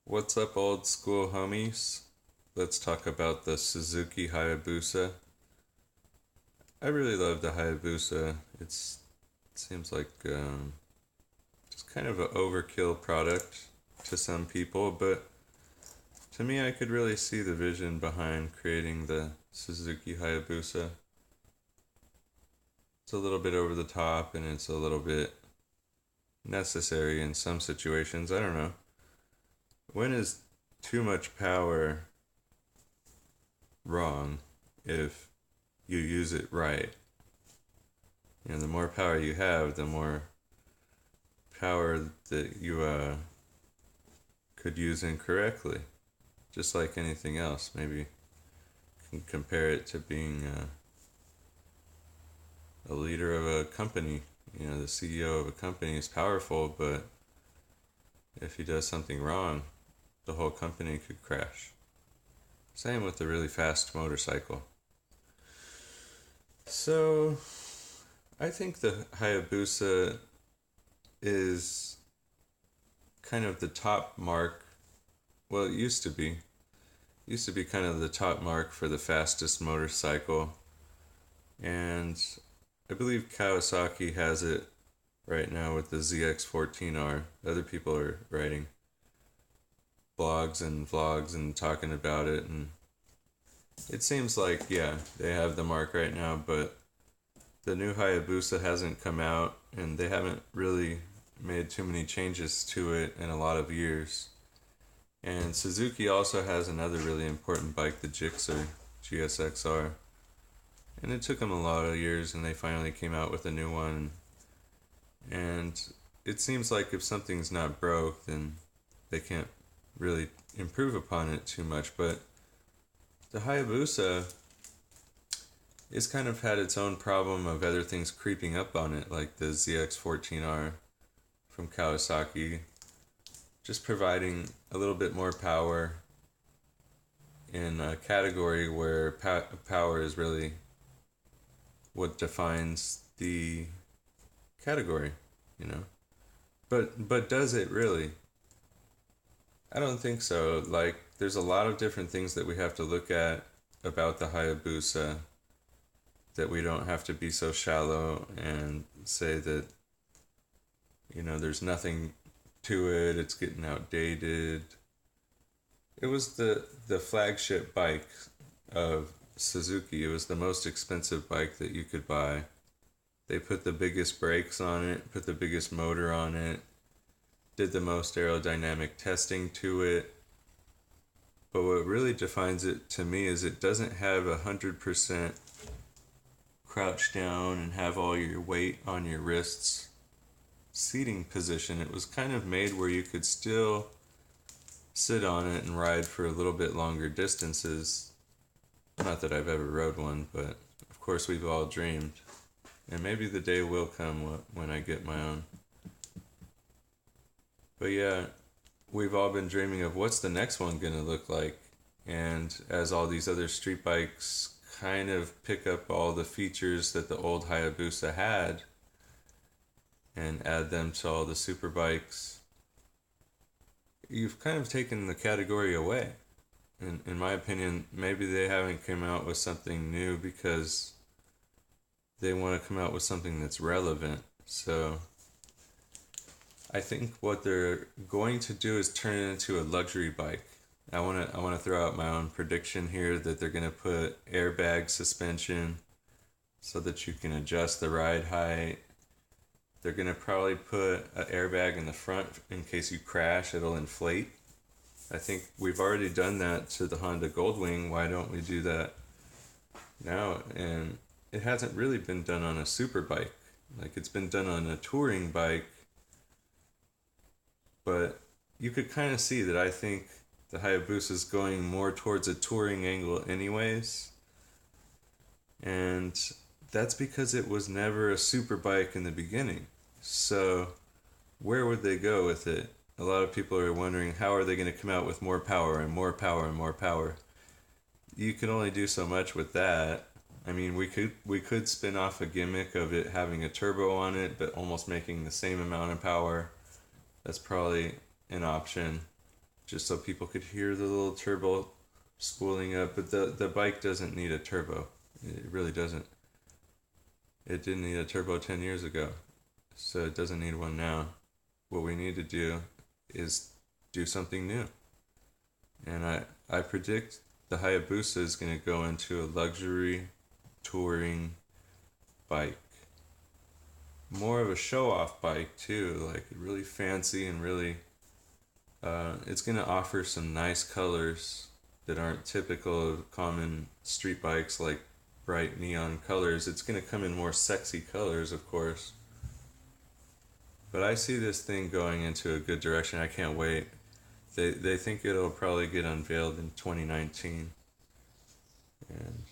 What's up, old school homies? Let's talk about the Suzuki Hayabusa. I really love the Hayabusa. It seems like just kind of an overkill product to some people, but to me, I could really see the vision behind creating the Suzuki Hayabusa. It's a little bit over the top and it's a little bit necessary in some situations. I don't know. When is too much power wrong if you use it right? The more power you have, the more power that you could use incorrectly. Just like anything else, maybe you can compare it to being a leader of a company. The CEO of a company is powerful, but if he does something wrong, the whole company could crash. Same with the really fast motorcycle. So, I think the Hayabusa is kind of the top mark. Well, it used to be. It used to be kind of the top mark for the fastest motorcycle. And I believe Kawasaki has it right now with the ZX14R. Other people are writing blogs and vlogs and talking about it, and it seems like, yeah, they have the mark right now, but the new Hayabusa hasn't come out and they haven't really made too many changes to it in a lot of years. And Suzuki also has another really important bike, the Gixxer GSXR, and it took them a lot of years and they finally came out with a new one. And it seems like if something's not broke, then they can't really improve upon it too much. But the Hayabusa it's kind of had its own problem of other things creeping up on it, like the ZX14R from Kawasaki, just providing a little bit more power in a category where power is really what defines the category, you know. But does it really? I don't think so. Like, there's a lot of different things that we have to look at about the Hayabusa that we don't have to be so shallow and say that, there's nothing to it, it's getting outdated. It was the flagship bike of Suzuki. It was the most expensive bike that you could buy. They put the biggest brakes on it, put the biggest motor on it, did the most aerodynamic testing to it. But what really defines it to me is it doesn't have 100% crouch down and have all your weight on your wrists seating position. It was kind of made where you could still sit on it and ride for a little bit longer distances. Not that I've ever rode one, but of course we've all dreamed. And maybe the day will come when I get my own. But yeah, we've all been dreaming of what's the next one gonna look like. And as all these other street bikes kind of pick up all the features that the old Hayabusa had and add them to all the super bikes, you've kind of taken the category away. In my opinion, maybe they haven't come out with something new because they want to come out with something that's relevant. So I think what they're going to do is turn it into a luxury bike. I want to throw out my own prediction here that they're going to put airbag suspension so that you can adjust the ride height. They're going to probably put an airbag in the front in case you crash, it'll inflate. I think we've already done that to the Honda Goldwing. Why don't we do that now? And it hasn't really been done on a super bike. Like, it's been done on a touring bike, but you could kind of see that I think the Hayabusa is going more towards a touring angle anyways. And that's because it was never a super bike in the beginning. So where would they go with it? A lot of people are wondering, how are they going to come out with more power and more power and more power? You can only do so much with that. I mean, we could spin off a gimmick of it having a turbo on it, but almost making the same amount of power. That's probably an option. just so people could hear the little turbo spooling up. But the bike doesn't need a turbo. It really doesn't. It didn't need a turbo 10 years ago, so it doesn't need one now. What we need to do is do something new. And I predict the Hayabusa is going to go into a luxury touring bike. More of a show off bike, too, like really fancy and really. It's going to offer some nice colors that aren't typical of common street bikes, like bright neon colors. It's going to come in more sexy colors, of course. But I see this thing going into a good direction. I can't wait. They think it'll probably get unveiled in 2019, and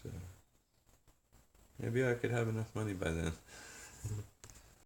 maybe I could have enough money by then.